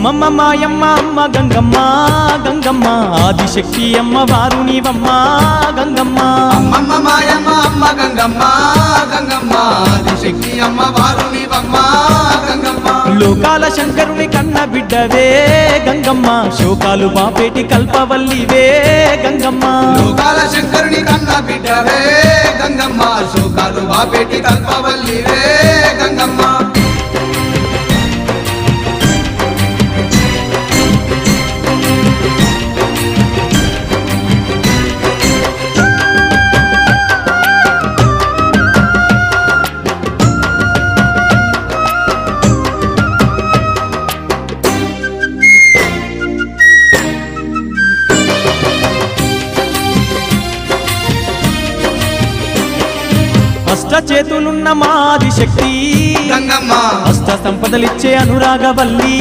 అమ్మమ్మ మాయమ్మ అమ్మ గంగమ్మ గంగమ్మ ఆదిశక్తి అమ్మ వారు నీవమ్మ గంగమ్మ అమ్మమ్మ మాయమ్మ అమ్మ గంగమ్మ గంగమ్మ ఆదిశక్తి అమ్మ వారు నీవమ్మ గంగమ్మ లోకాల శంకరుని కన్న బిడ్డవే గంగమ్మ శోకాలు బాపేటి కల్పవల్లివే గంగమ్మ లోకాల శంకరుని కన్న బిడ్డవే గంగమ్మ శోకాలు బాపేటి కల్పవల్లివే గంగమ్మ అష్ట చేతులున్న మాది శక్తి గంగమ్మ అష్ట సంపదలిచ్చే అనురాగవల్లి